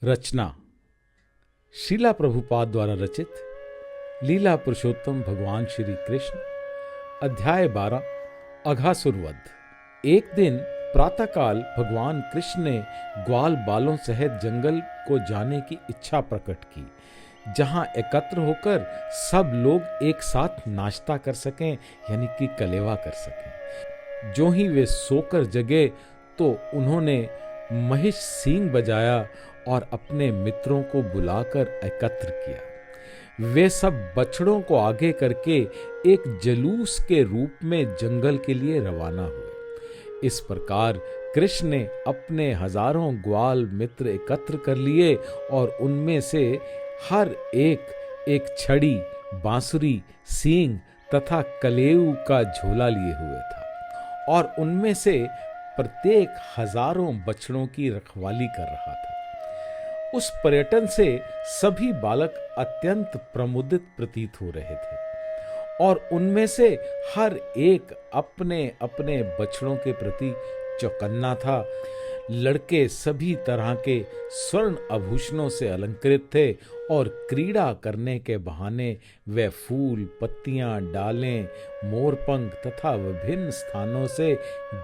रचना शीला प्रभुपाद द्वारा रचित लीला पुरुषोत्तम भगवान श्री कृष्ण। अध्याय 12 अघासुर वध। एक दिन प्रातःकाल भगवान कृष्ण ने ग्वाल बालों सहित जंगल को जाने की इच्छा प्रकट की, जहां एकत्र होकर सब लोग एक साथ नाश्ता कर सकें, यानी कि कलेवा कर सकें। जो ही वे सोकर जगे तो उन्होंने महिष सींग बजाया और अपने मित्रों को बुलाकर एकत्र किया। वे सब बछड़ों को आगे करके एक जलूस के रूप में जंगल के लिए रवाना हुए। इस प्रकार कृष्ण ने अपने हजारों ग्वाल मित्र एकत्र कर लिए और उनमें से हर एक एक छड़ी, बांसुरी, सींग तथा कलेऊ का झोला लिए हुए था और उनमें से प्रत्येक हजारों बछड़ों की रखवाली कर रहा था। उस पर्यटन से सभी बालक अत्यंत प्रमुदित प्रतीत हो रहे थे और उनमें से हर एक अपने अपने बछड़ों के प्रति चौकन्ना था। लड़के सभी तरह के स्वर्ण आभूषणों से अलंकृत थे और क्रीड़ा करने के बहाने वे फूल, पत्तियां, डालें, मोरपंख तथा विभिन्न स्थानों से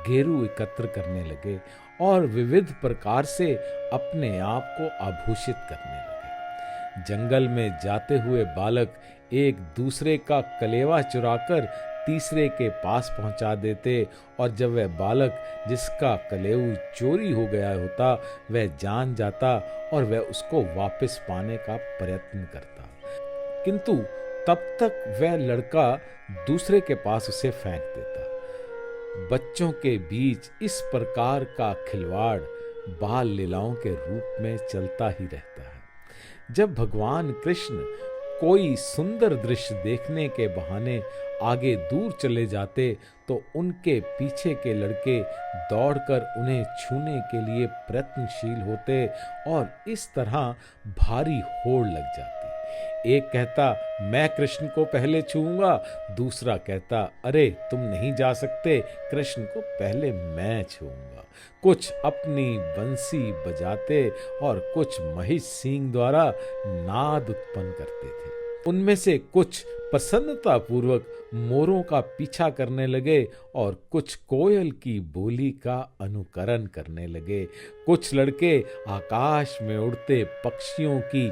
गेरू एकत्र करने लगे और विविध प्रकार से अपने आप को आभूषित करने लगे। जंगल में जाते हुए बालक एक दूसरे का कलेवा चुराकर तीसरे के पास पहुंचा देते और जब वह बालक जिसका कलेऊ चोरी हो गया होता वह जान जाता और वह उसको वापस पाने का प्रयत्न करता, किंतु तब तक वह लड़का दूसरे के पास उसे फेंक देता। बच्चों के बीच इस प्रकार का खिलवाड़ बाल लीलाओं के रूप में चलता ही रहता है। जब भगवान कृष्ण कोई सुंदर दृश्य देखने के बहाने आगे दूर चले जाते तो उनके पीछे के लड़के दौड़कर उन्हें छूने के लिए प्रयत्नशील होते और इस तरह भारी होड़ लग जाती। एक कहता मैं कृष्ण को पहले छूऊंगा, दूसरा कहता अरे तुम नहीं जा सकते, कृष्ण को पहले मैं छूऊंगा। कुछ अपनी बंसी बजाते और कुछ महिष सींग द्वारा नाद उत्पन्न करते थे। उनमें से कुछ प्रसन्नता पूर्वक मोरों का पीछा करने लगे और कुछ कोयल की बोली का अनुकरण करने लगे। कुछ लड़के आकाश में उड़ते पक्षियों की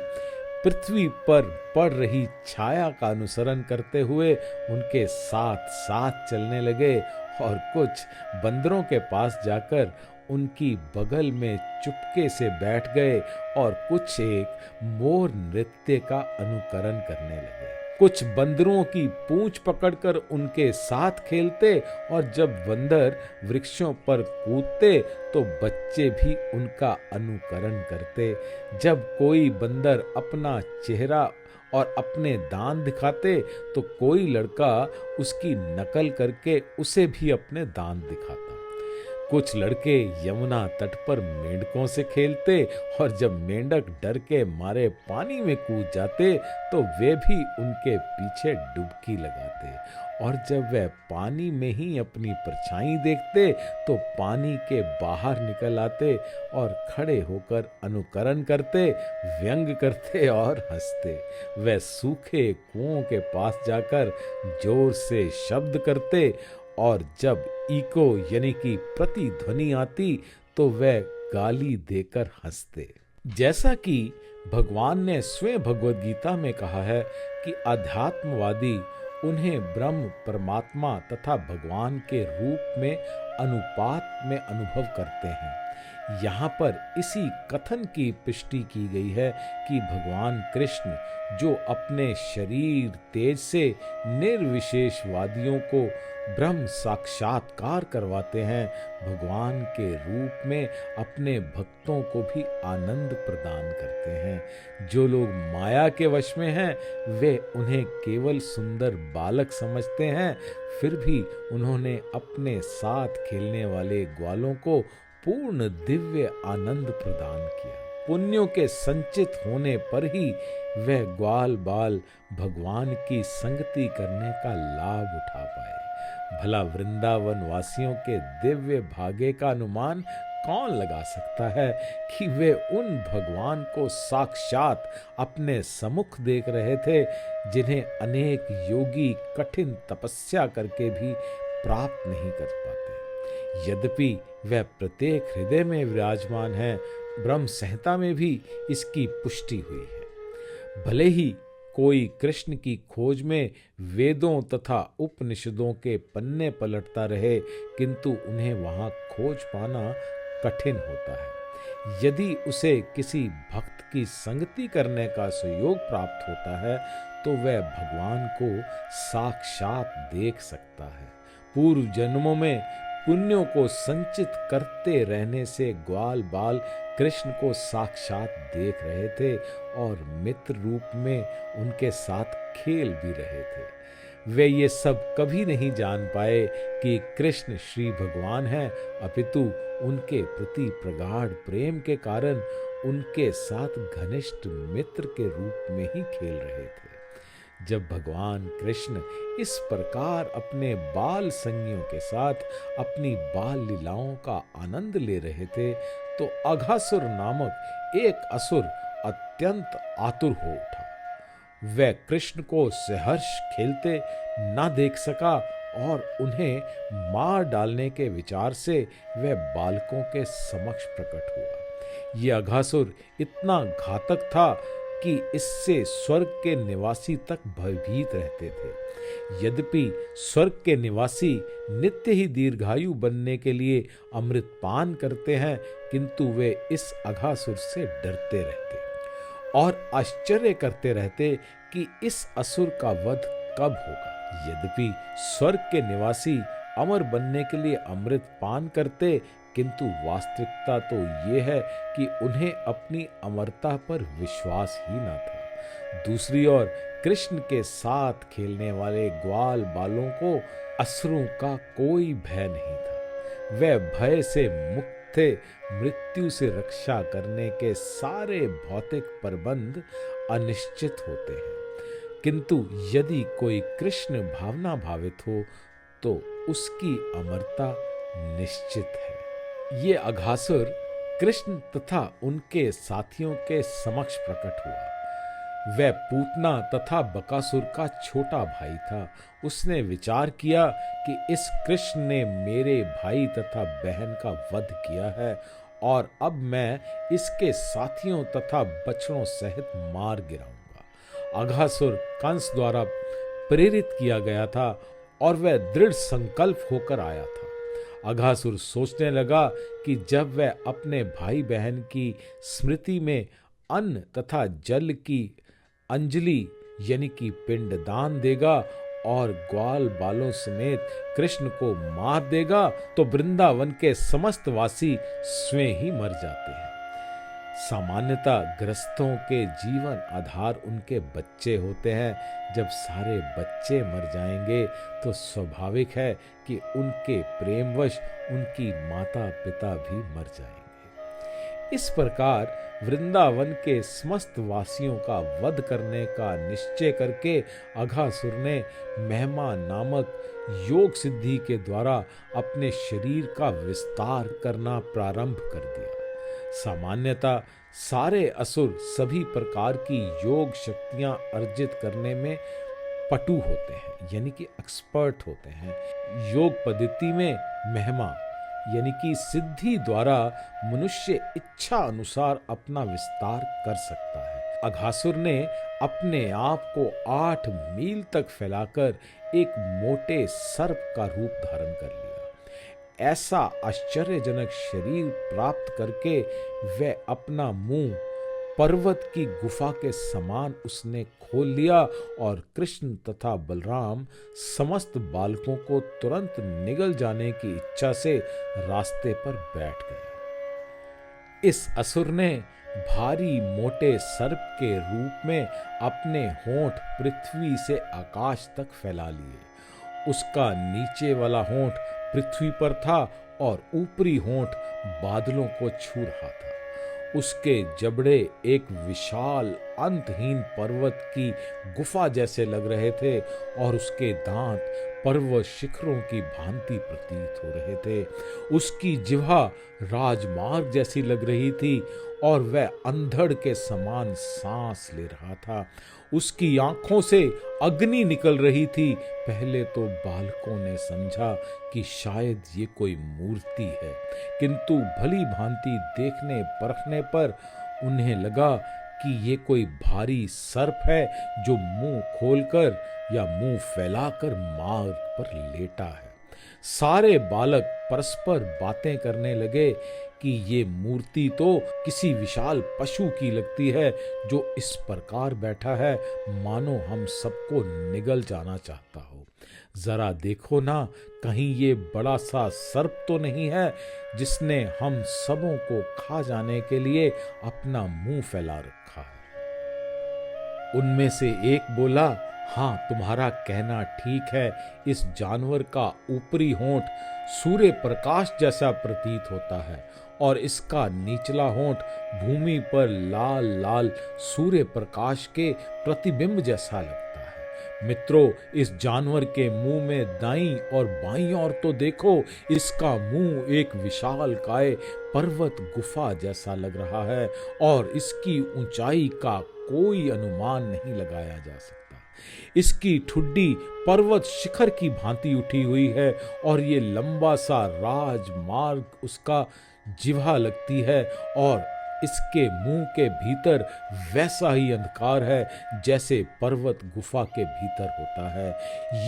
पृथ्वी पर पड़ रही छाया का अनुसरण करते हुए उनके साथ साथ चलने लगे और कुछ बंदरों के पास जाकर उनकी बगल में चुपके से बैठ गए और कुछ एक मोर नृत्य का अनुकरण करने लगे। कुछ बंदरों की पूंछ पकड़कर उनके साथ खेलते और जब बंदर वृक्षों पर कूदते तो बच्चे भी उनका अनुकरण करते। जब कोई बंदर अपना चेहरा और अपने दांत दिखाते तो कोई लड़का उसकी नकल करके उसे भी अपने दांत दिखाता। कुछ लड़के यमुना तट पर मेंढकों से खेलते और जब मेंढक डर के मारे पानी में कूद जाते तो वे भी उनके पीछे डुबकी लगाते और जब वे पानी में ही अपनी परछाई देखते तो पानी के बाहर निकल आते और खड़े होकर अनुकरण करते, व्यंग करते और हंसते। वे सूखे कुओं के पास जाकर जोर से शब्द करते और जब इको यानी कि प्रतिध्वनि आती तो वह गाली देकर हंसते। जैसा कि भगवान ने स्वयं भगवद गीता में कहा है कि अध्यात्मवादी उन्हें ब्रह्म, परमात्मा तथा भगवान के रूप में अनुपात में अनुभव करते हैं। यहाँ पर इसी कथन की पुष्टि की गई है कि भगवान कृष्ण जो अपने शरीर तेज से निर्विशेषवादियों को ब्रह्म साक्षात्कार करवाते हैं, भगवान के रूप में अपने भक्तों को भी आनंद प्रदान करते हैं। जो लोग माया के वश में हैं वे उन्हें केवल सुंदर बालक समझते हैं, फिर भी उन्होंने अपने साथ खेलने वाले ग्वालों को पूर्ण दिव्य आनंद प्रदान किया। पुण्यों के संचित होने पर ही वह ग्वाल बाल भगवान की संगति करने का लाभ उठा पाए। भला वृंदावन वासियों के दिव्य भाग्य का अनुमान कौन लगा सकता है कि वे उन भगवान को साक्षात अपने सम्मुख देख रहे थे, जिन्हें अनेक योगी कठिन तपस्या करके भी प्राप्त नहीं कर पाते। यद्यपि वह प्रत्येक हृदय में विराजमान है, ब्रह्म संहिता में भी इसकी पुष्टि हुई है। भले ही कोई कृष्ण की खोज में वेदों तथा उपनिषदों के पन्ने पलटता रहे, किंतु उन्हें वहां खोज पाना कठिन होता है। यदि उसे किसी भक्त की संगति करने का सुयोग प्राप्त होता है, तो वह भगवान को साक्षात देख सकता है। पूर्व जन्मों में पुण्यों को संचित करते रहने से ग्वाल बाल कृष्ण को साक्षात देख रहे थे और मित्र रूप में उनके साथ खेल भी रहे थे। वे ये सब कभी नहीं जान पाए कि कृष्ण श्री भगवान हैं, अपितु उनके प्रति प्रगाढ़ प्रेम के कारण उनके साथ घनिष्ठ मित्र के रूप में ही खेल रहे थे। जब भगवान कृष्ण इस प्रकार अपने बाल संगियों के साथ अपनी बाल लीलाओं का आनंद ले रहे थे, तो अघासुर नामक एक असुर अत्यंत आतुर हो उठा। वह कृष्ण को सहर्ष खेलते ना देख सका और उन्हें मार डालने के विचार से वह बालकों के समक्ष प्रकट हुआ। यह अघासुर इतना घातक था कि इससे स्वर्ग के निवासी तक भयभीत रहते थे। यद्यपि स्वर्ग के निवासी नित्य ही दीर्घायु बनने के लिए अमृत पान करते हैं, किंतु वे इस अघासुर से डरते रहते और आश्चर्य करते रहते कि इस असुर का वध कब होगा। यद्यपि स्वर्ग के निवासी अमर बनने के लिए अमृत पान करते, किंतु वास्तविकता तो ये है कि उन्हें अपनी अमरता पर विश्वास ही न था। दूसरी ओर कृष्ण के साथ खेलने वाले ग्वाल बालों को असुरों का कोई भय नहीं था। वे भय से मुक्त थे। मृत्यु से रक्षा करने के सारे भौतिक प्रबंध अनिश्चित होते हैं, किंतु यदि कोई कृष्ण भावना भावित हो तो उसकी अमरता निश्चित है। ये अघासुर कृष्ण तथा उनके साथियों के समक्ष प्रकट हुआ। वह पूतना तथा बकासुर का छोटा भाई था। उसने विचार किया कि इस कृष्ण ने मेरे भाई तथा बहन का वध किया है और अब मैं इसके साथियों तथा बछड़ों सहित मार गिराऊंगा। अघासुर कंस द्वारा प्रेरित किया गया था और वह दृढ़ संकल्प होकर आया था। अघासुर सोचने लगा कि जब वह अपने भाई बहन की स्मृति में अन्न तथा जल की अंजलि यानी कि पिंडदान देगा और ग्वाल बालों समेत कृष्ण को मार देगा, तो वृंदावन के समस्त वासी स्वयं ही मर जाते हैं। सामान्यतः गृहस्थों के जीवन आधार उनके बच्चे होते हैं। जब सारे बच्चे मर जाएंगे तो स्वाभाविक है कि उनके प्रेमवश उनकी माता पिता भी मर जाएंगे। इस प्रकार वृंदावन के समस्त वासियों का वध करने का निश्चय करके अघासुर ने महिमा नामक योग सिद्धि के द्वारा अपने शरीर का विस्तार करना प्रारंभ कर दिया। सामान्यतः सारे असुर सभी प्रकार की योग शक्तियां अर्जित करने में पटु होते हैं, यानी कि एक्सपर्ट होते हैं। योग पद्धति में महिमा यानी कि सिद्धि द्वारा मनुष्य इच्छा अनुसार अपना विस्तार कर सकता है। अघासुर ने अपने आप को 8 मील तक फैलाकर एक मोटे सर्प का रूप धारण कर लिया। ऐसा आश्चर्यजनक शरीर प्राप्त करके वह अपना मुंह पर्वत की गुफा के समान उसने खोल लिया और कृष्ण तथा बलराम समस्त बालकों को तुरंत निगल जाने की इच्छा से रास्ते पर बैठ गए। इस असुर ने भारी मोटे सर्प के रूप में अपने होंठ पृथ्वी से आकाश तक फैला लिए। उसका नीचे वाला होंठ पृथ्वी पर था और ऊपरी होंठ बादलों को छू रहा था। उसके जबड़े एक विशाल अंतहीन पर्वत की गुफा जैसे लग रहे थे और उसके दांत पर्वत शिखरों की भांति प्रतीत हो रहे थे। उसकी जिह्वा राजमार्ग जैसी लग रही थी और वह अंधड़ के समान सांस ले रहा था। उसकी आंखों से अग्नि निकल रही थी। पहले तो बालकों ने समझा कि शायद ये कोई मूर्ति है, किंतु भली भांति देखने परखने पर उन्हें लगा कि ये कोई भारी सर्प है जो मुंह खोलकर या मुंह फैलाकर मार्ग पर लेटा है। सारे बालक परस्पर बातें करने लगे कि ये मूर्ति तो किसी विशाल पशु की लगती है जो इस प्रकार बैठा है मानो हम सबको निगल जाना चाहता हो। जरा देखो ना, कहीं ये बड़ा सा सर्प तो नहीं है जिसने हम सबों को खा जाने के लिए अपना मुंह फैला रखा है। उनमें से एक बोला, हाँ, तुम्हारा कहना ठीक है। इस जानवर का ऊपरी होंठ सूर्य प्रकाश जैसा प्रतीत होता है और इसका निचला होंठ भूमि पर लाल लाल सूर्य प्रकाश के प्रतिबिंब जैसा लगता है। मित्रों, इस जानवर के मुंह में दाईं और बाईं ओर तो देखो, इसका मुंह एक विशाल काय पर्वत गुफा जैसा लग रहा है और इसकी ऊंचाई का कोई अनुमान नहीं लगाया जा सकता। इसकी ठुड्डी पर्वत शिखर की भांति उठी हुई है और ये लंबा सा राजमार्ग उसका जिह्वा लगती है और इसके मुंह के भीतर वैसा ही अंधकार है जैसे पर्वत गुफा के भीतर होता है।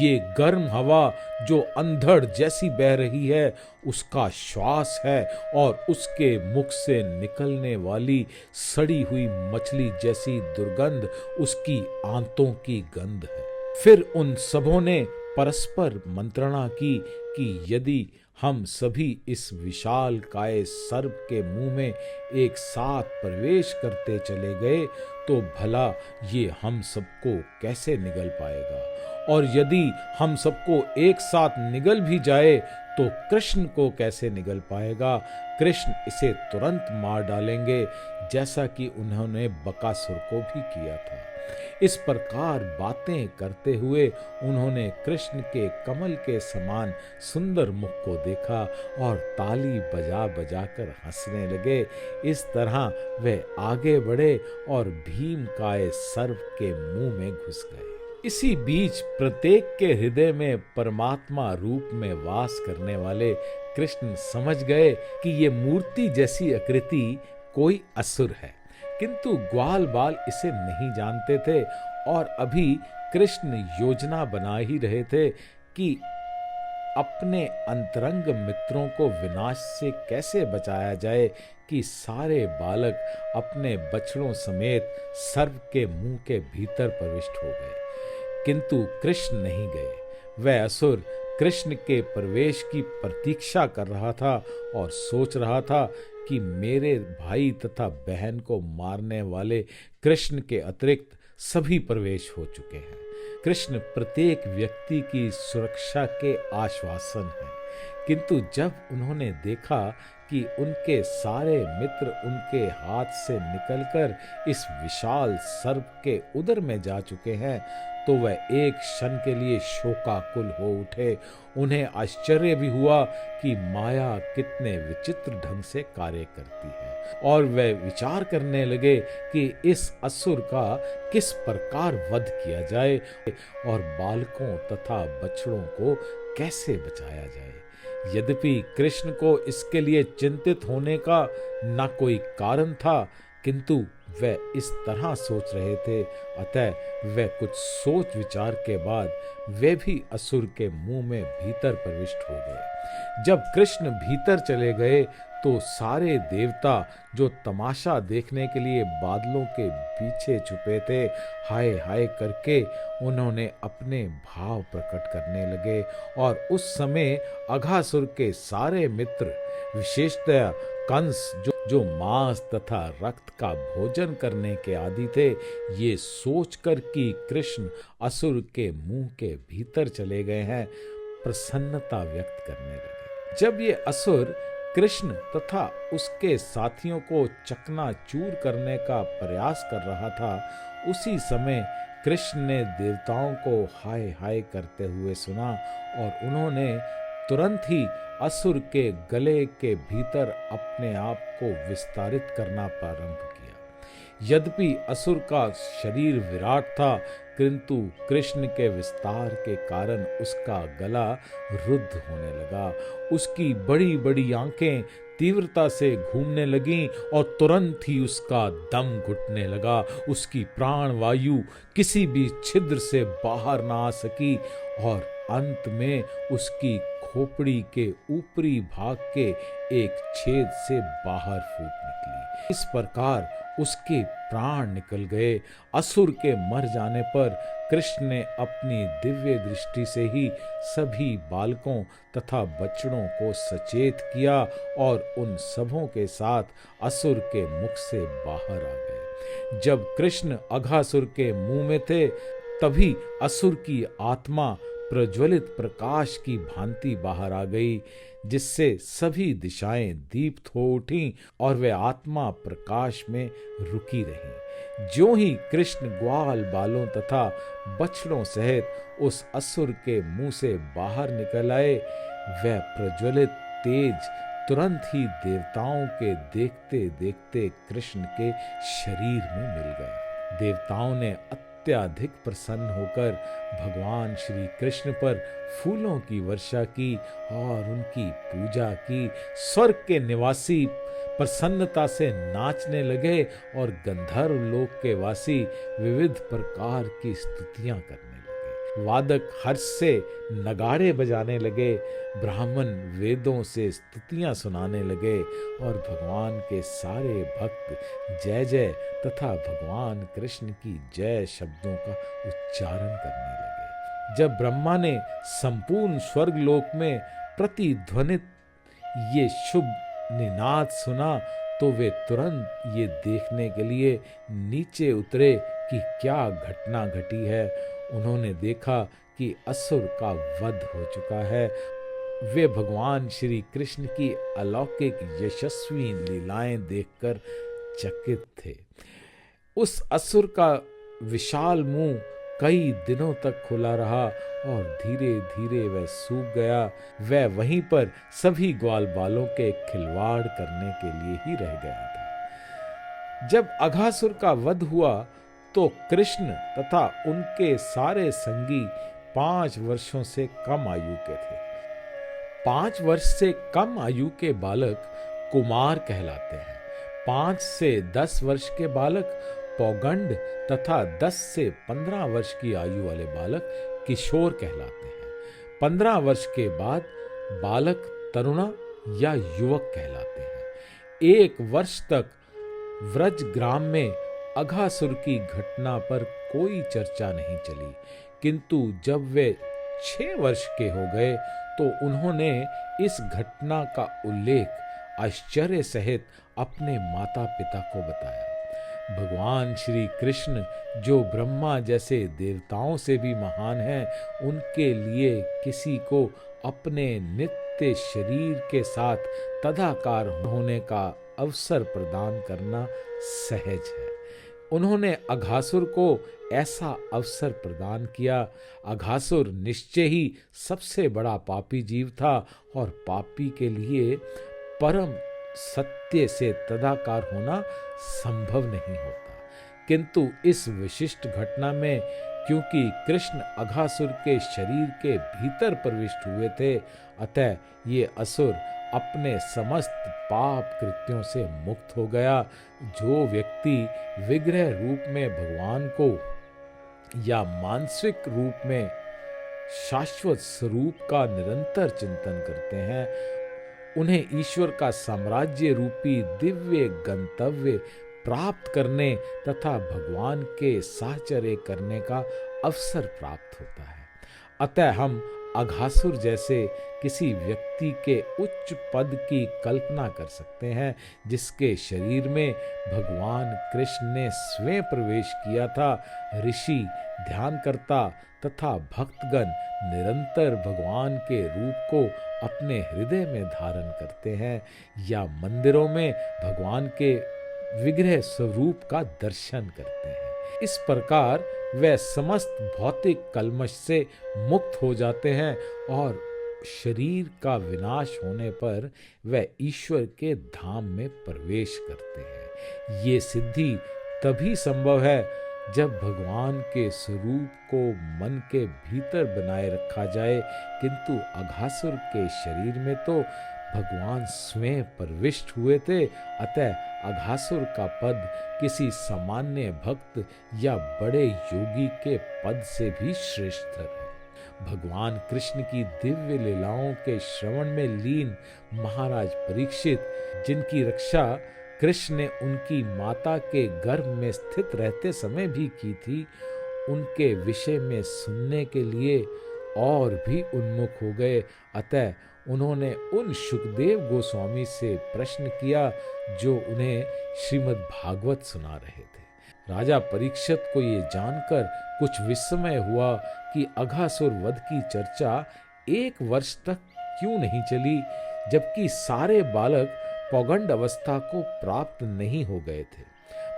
ये गर्म हवा जो अंधड़ जैसी बह रही है उसका श्वास है और उसके मुख से निकलने वाली सड़ी हुई मछली जैसी दुर्गंध उसकी आंतों की गंध है। फिर उन सबों ने परस्पर मंत्रणा की कि यदि हम सभी इस विशाल काय सर्प के मुंह में एक साथ प्रवेश करते चले गए तो भला ये हम सबको कैसे निगल पाएगा, और यदि हम सबको एक साथ निगल भी जाए तो कृष्ण को कैसे निगल पाएगा। कृष्ण इसे तुरंत मार डालेंगे जैसा कि उन्होंने बकासुर को भी किया था। इस प्रकार बातें करते हुए उन्होंने कृष्ण के कमल के समान सुंदर मुख को देखा और ताली बजा बजाकर हंसने लगे। इस तरह वे आगे बढ़े और भीम काय सर्प के मुंह में घुस गए। इसी बीच प्रत्येक के हृदय में परमात्मा रूप में वास करने वाले कृष्ण समझ गए कि ये मूर्ति जैसी आकृति कोई असुर है, किंतु ग्वाल बाल इसे नहीं जानते थे और अभी कृष्ण योजना बना ही रहे थे कि अपने अंतरंग मित्रों को विनाश से कैसे बचाया जाए कि सारे बालक अपने बछड़ों समेत सर्प के मुंह के भीतर प्रविष्ट हो गए, किंतु कृष्ण नहीं गए। वह असुर कृष्ण के प्रवेश की प्रतीक्षा कर रहा था और सोच रहा था कि मेरे भाई तथा बहन को मारने वाले कृष्ण के अतिरिक्त सभी प्रवेश हो चुके हैं। कृष्ण प्रत्येक व्यक्ति की सुरक्षा के आश्वासन हैं, किंतु जब उन्होंने देखा कि उनके सारे मित्र उनके हाथ से निकलकर इस विशाल सर्प के उदर में जा चुके हैं तो वह एक क्षण के लिए शोकाकुल हो उठे। उन्हें आश्चर्य भी हुआ कि माया कितने विचित्र ढंग से कार्य करती है और वह विचार करने लगे कि इस असुर का किस प्रकार वध किया जाए और बालकों तथा बछड़ों को कैसे बचाया जाए। यद्यपि कृष्ण को इसके लिए चिंतित होने का न कोई कारण था, किंतु वे इस तरह सोच रहे थे, अतः वे कुछ सोच विचार के बाद वे भी असुर के मुंह में भीतर प्रविष्ट हो गए। जब कृष्ण भीतर चले गए तो सारे देवता जो तमाशा देखने के लिए बादलों के पीछे छुपे थे, हाय हाय करके उन्होंने अपने भाव प्रकट करने लगे और उस समय अघासुर के सारे मित्र, विशेषतया कंस जो मांस तथा रक्त का भोजन करने के आदी थे, ये सोचकर कि कृष्ण असुर के मुंह के भीतर चले गए हैं, प्रसन्नता व्यक्त करने लगे। जब ये असुर कृष्ण तथा उसके साथियों को चकनाचूर करने का प्रयास कर रहा था, उसी समय कृष्ण ने देवताओं को हाय हाय करते हुए सुना और उन्होंने तुरंत ही असुर के गले के भीतर अपने आप को विस्तारित करना प्रारंभ किया। यद्यपि असुर का शरीर विराट था, किंतु कृष्ण के विस्तार के कारण उसका गला रुद्ध होने लगा। उसकी बड़ी बड़ी आंखें तीव्रता से घूमने लगीं और तुरंत ही उसका दम घुटने लगा। उसकी प्राण वायु किसी भी छिद्र से बाहर ना आ सकी और अंत में उसकी खोपड़ी के ऊपरी भाग के एक छेद से बाहर फूट निकली। इस प्रकार उसके प्राण निकल गए। असुर के मर जाने पर कृष्ण ने अपनी दिव्य दृष्टि से ही सभी बालकों तथा बच्चों को सचेत किया और उन सबों के साथ असुर के मुख से बाहर आ गए। जब कृष्ण अघासुर के मुंह में थे, तभी असुर की आत्मा प्रज्वलित प्रकाश की भांति बाहर आ गई, जिससे सभी दिशाएं दीप्त हो उठीं और वे आत्मा प्रकाश में रुकी रहीं। ज्यों ही कृष्ण ग्वाल बालों तथा बछड़ों सहित उस असुर के मुंह से बाहर निकल आए, वह प्रज्वलित तेज तुरंत ही देवताओं के देखते देखते कृष्ण के शरीर में मिल गया। देवताओं ने अत्यधिक प्रसन्न होकर भगवान श्री कृष्ण पर फूलों की वर्षा की और उनकी पूजा की। स्वर्ग के निवासी प्रसन्नता से नाचने लगे और गंधर्व लोक के वासी विविध प्रकार की स्तुतियां करने लगे। वादक हर्ष से नगाड़े बजाने लगे, ब्राह्मण वेदों से स्तुतियां सुनाने लगे और भगवान के सारे भक्त जय जय तथा भगवान कृष्ण की जय शब्दों का उच्चारण करने लगे। जब ब्रह्मा ने संपूर्ण स्वर्ग लोक में प्रतिध्वनित ये शुभ निनाद सुना, तो वे तुरंत ये देखने के लिए नीचे उतरे कि क्या घटना घटी है। उन्होंने देखा कि असुर का वध हो चुका है। वे भगवान श्री कृष्ण की अलौकिक यशस्वी लीलाएं देखकर चकित थे। उस असुर का विशाल मुंह कई दिनों तक खुला रहा और धीरे धीरे वह सूख गया। वह वहीं पर सभी ग्वाल बालों के खिलवाड़ करने के लिए ही रह गया था। जब अघासुर का वध हुआ तो कृष्ण तथा उनके सारे संगी 5 वर्षों से कम आयु के थे। 5 वर्ष से कम आयु के बालक कुमार कहलाते हैं। 5 से 10 वर्ष के बालक पौगंड तथा 10 से 15 वर्ष की आयु वाले बालक किशोर कहलाते हैं। 15 वर्ष के बाद बालक तरुणा या युवक कहलाते हैं। 1 वर्ष तक व्रज ग्राम में अघासुर की घटना पर कोई चर्चा नहीं चली, किंतु जब वे 6 वर्ष के हो गए तो उन्होंने इस घटना का उल्लेख आश्चर्य सहित अपने माता पिता को बताया। भगवान श्री कृष्ण, जो ब्रह्मा जैसे देवताओं से भी महान हैं, उनके लिए किसी को अपने नित्य शरीर के साथ तदाकार होने का अवसर प्रदान करना सहज है। उन्होंने अघासुर को ऐसा अवसर प्रदान किया। अघासुर निश्चय ही सबसे बड़ा पापी जीव था और पापी के लिए परम सत्य से तदाकार होना संभव नहीं होता। किंतु इस विशिष्ट घटना में क्योंकि कृष्ण अघासुर के शरीर के भीतर प्रविष्ट हुए थे, अतः ये असुर अपने समस्त पाप कृत्यों से मुक्त हो गया। जो व्यक्ति विग्रह रूप में भगवान को या मानसिक रूप में शाश्वत स्वरूप का निरंतर चिंतन करते हैं, उन्हें ईश्वर का साम्राज्य रूपी दिव्य गंतव्य प्राप्त करने तथा भगवान के साहचर्य करने का अवसर प्राप्त होता है। अतः हम अघासुर जैसे किसी व्यक्ति के उच्च पद की कल्पना कर सकते हैं, जिसके शरीर में भगवान कृष्ण ने स्वयं प्रवेश किया था। ऋषि, ध्यानकर्ता तथा भक्तगण निरंतर भगवान के रूप को अपने हृदय में धारण करते हैं या मंदिरों में भगवान के विग्रह स्वरूप का दर्शन करते हैं। इस प्रकार वे समस्त भौतिक कल्मश से मुक्त हो जाते हैं और शरीर का विनाश होने पर वे ईश्वर के धाम में प्रवेश करते हैं। ये सिद्धि तभी संभव है जब भगवान के स्वरूप को मन के भीतर बनाए रखा जाए, किंतु अघासुर के शरीर में तो भगवान स्वयं प्रविष्ट हुए थे। अतः अघासुर का पद किसी सामान्य भक्त या बड़े योगी के पद से भी श्रेष्ठतर है। भगवान कृष्ण की दिव्य लीलाओं के श्रवण में लीन महाराज परीक्षित, जिनकी रक्षा कृष्ण ने उनकी माता के गर्भ में स्थित रहते समय भी की थी, उनके विषय में सुनने के लिए और भी उन्मुख हो गए। अतः उन्होंने उन शुकदेव गोस्वामी से प्रश्न किया जो उन्हें श्रीमद् भागवत सुना रहे थे। राजा परीक्षित को ये जानकर कुछ विस्मय हुआ कि अघासुर वध की चर्चा 1 वर्ष तक क्यों नहीं चली, जबकि सारे बालक पौगंड अवस्था को प्राप्त नहीं हो गए थे।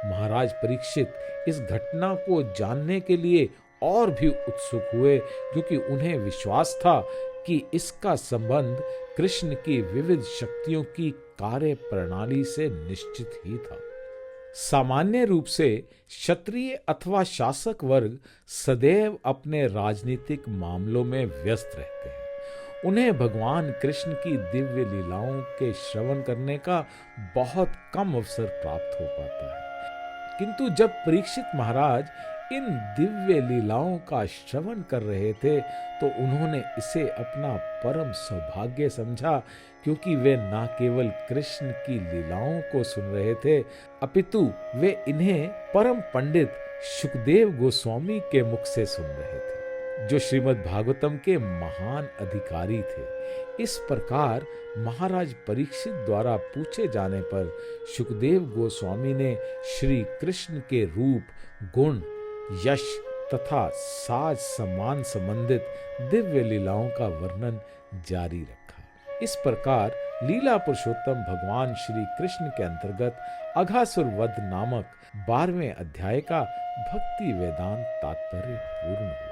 महाराज परीक्षित इस घटना को जानने के लिए और भी उत्सुक हुए, क्योंकि उन्हें विश्वास था कि इसका संबंध कृष्ण की विविध शक्तियों की कार्य प्रणाली से निश्चित ही था। सामान्य रूप से क्षत्रिय अथवा शासक वर्ग सदैव अपने राजनीतिक मामलों में व्यस्त रहते हैं। उन्हें भगवान कृष्ण की दिव्य लीलाओं के श्रवण करने का बहुत कम अवसर प्राप्त हो पाता है। किंतु जब परीक्षित महाराज इन दिव्य लीलाओं का श्रवण कर रहे थे तो उन्होंने इसे अपना परम सौभाग्य समझा, क्योंकि वे न केवल कृष्ण की लीलाओं को सुन रहे थे, अपितु वे इन्हें परम पंडित शुकदेव गोस्वामी के मुख से सुन रहे थे, जो श्रीमद् भागवतम के महान अधिकारी थे। इस प्रकार महाराज परीक्षित द्वारा पूछे जाने पर शुकदेव गोस्वामी ने श्री कृष्ण के रूप, गुण, यश तथा साज सम्मान संबंधित दिव्य लीलाओं का वर्णन जारी रखा। इस प्रकार लीला पुरुषोत्तम भगवान श्री कृष्ण के अंतर्गत अघासुर वध नामक 12वें अध्याय का भक्ति वेदांत तात्पर्य पूर्ण हुआ।